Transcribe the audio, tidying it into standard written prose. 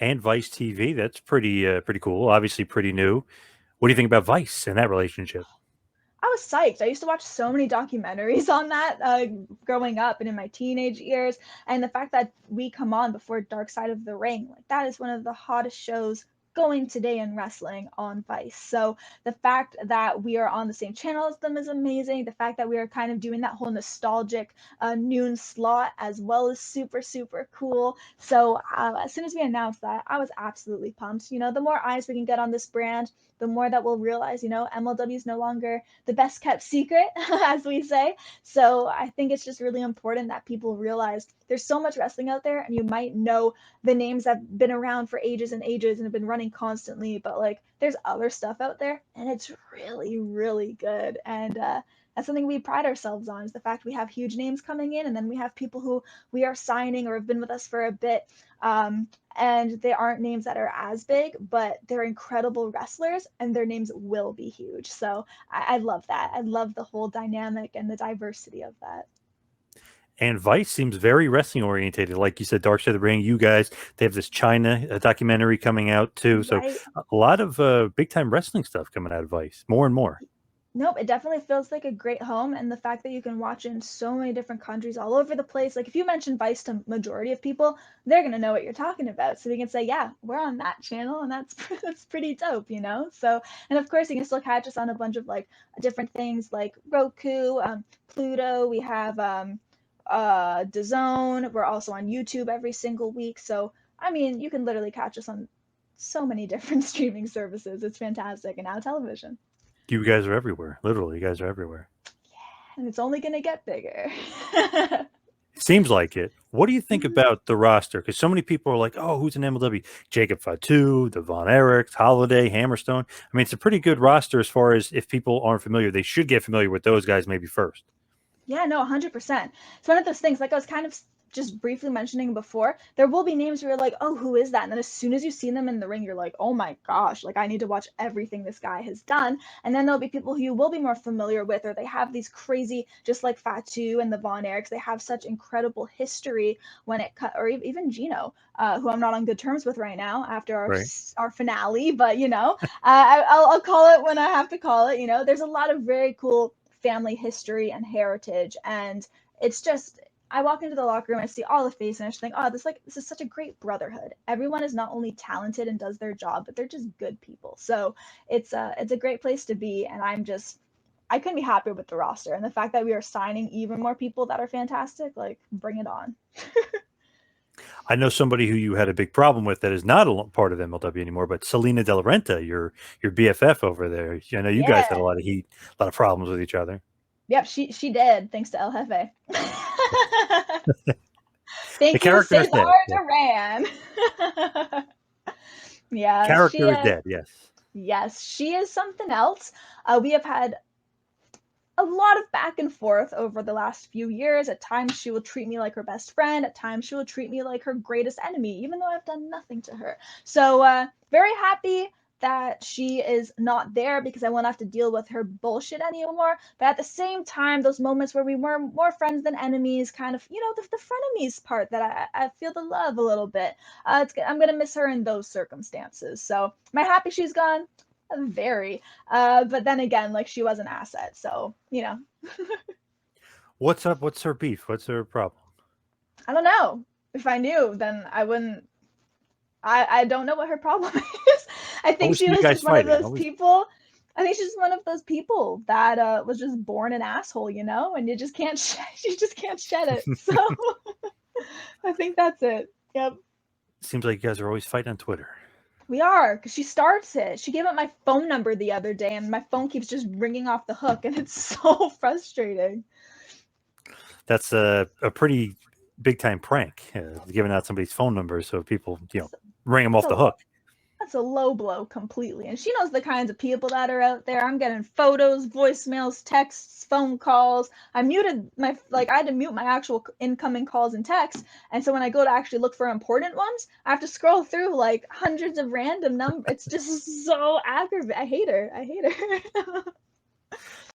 And Vice TV. That's pretty cool. Obviously, pretty new. What do you think about Vice and that relationship? I was psyched. I used to watch so many documentaries on that growing up and in my teenage years. And the fact that we come on before Dark Side of the Ring, like that is one of the hottest shows going today in wrestling on Vice. So the fact that we are on the same channel as them is amazing. The fact that we are kind of doing that whole nostalgic noon slot as well is super, super cool. So as soon as we announced that, I was absolutely pumped. The more eyes we can get on this brand, the more that we'll realize, MLW is no longer the best kept secret, as we say. So I think it's just really important that people realize there's so much wrestling out there, and you might know the names that have been around for ages and ages and have been running constantly, but like there's other stuff out there, and it's really, really good. And that's something we pride ourselves on is the fact we have huge names coming in, and then we have people who we are signing or have been with us for a bit. And they aren't names that are as big, but they're incredible wrestlers and their names will be huge. So I love that. I love the whole dynamic and the diversity of that. And Vice seems very wrestling orientated. Like you said, Dark Side of the Ring, you guys, they have this China documentary coming out too. So Right. a lot of big time wrestling stuff coming out of Vice, more and more. Nope, it definitely feels like a great home, and the fact that you can watch in so many different countries all over the place. Like if you mention Vice to majority of people, they're gonna know what you're talking about. So we can say, yeah, we're on that channel, and that's that's pretty dope. So, and of course, you can still catch us on a bunch of like different things like Roku, Pluto. We have DAZN. We're also on YouTube every single week. So I mean, you can literally catch us on so many different streaming services. It's fantastic, and now television. You guys are everywhere. Literally, you guys are everywhere. And it's only going to get bigger. Seems like it. What do you think Mhm. about the roster? Because so many people are like, "Oh, who's an MLW? Jacob Fatu, the Von Erichs, Holiday, Hammerstone." I mean, it's a pretty good roster as far as if people aren't familiar, they should get familiar with those guys maybe first. Yeah, no, 100%. It's one of those things, like I was kind of just briefly mentioning before, there will be names where you're like, oh, who is that? And then as soon as you see them in the ring, you're like, oh my gosh, like I need to watch everything this guy has done. And then there'll be people who you will be more familiar with, or they have these crazy, just like Fatu and the Von Erichs, they have such incredible history when it cut, or even Gino, who I'm not on good terms with right now after Right. our finale, but I'll call it when I have to call it. There's a lot of very cool family history and heritage, and it's just I walk into the locker room, I see all the faces, and I just think, oh, this is such a great brotherhood. Everyone is not only talented and does their job, but they're just good people. So it's a great place to be, and I couldn't be happier with the roster and the fact that we are signing even more people that are fantastic. Like, bring it on. I know somebody who you had a big problem with that is not a part of MLW anymore, but Salina De La Renta, your BFF over there. I know you guys had a Yeah. lot of heat, a lot of problems with each other. Yep, she did, thanks to El Jefe. The Thank you, character is Cesar dead. Yeah. Duran. Yeah, Character is dead. Yes. yes, she is something else. We have had a lot of back and forth over the last few years. At times, she will treat me like her best friend. At times, she will treat me like her greatest enemy, even though I've done nothing to her. So, very happy that she is not there because I won't have to deal with her bullshit anymore. But at the same time, those moments where we were more friends than enemies, kind of, the frenemies part that I feel the love a little bit. I'm going to miss her in those circumstances. So, am I happy she's gone? Very. But then again, like she was an asset. So. What's up? What's her beef? What's her problem? I don't know. If I knew, then I wouldn't. I don't know what her problem is. I What think was she you was guys just one of fighting? those What was people. I think she's just one of those people that was just born an asshole, and you just can't. You just can't shed it. So I think that's it. Yep. Seems like you guys are always fighting on Twitter. We are, because she starts it. She gave up my phone number the other day, and my phone keeps just ringing off the hook, and it's so frustrating. That's a pretty big time prank, giving out somebody's phone number so people ring them That's off the a hook. That's a low blow completely. And she knows the kinds of people that are out there. I'm getting photos, voicemails, texts, phone calls. I had to mute my actual incoming calls and texts. And so when I go to actually look for important ones, I have to scroll through like hundreds of random numbers. It's just so aggravating. I hate her.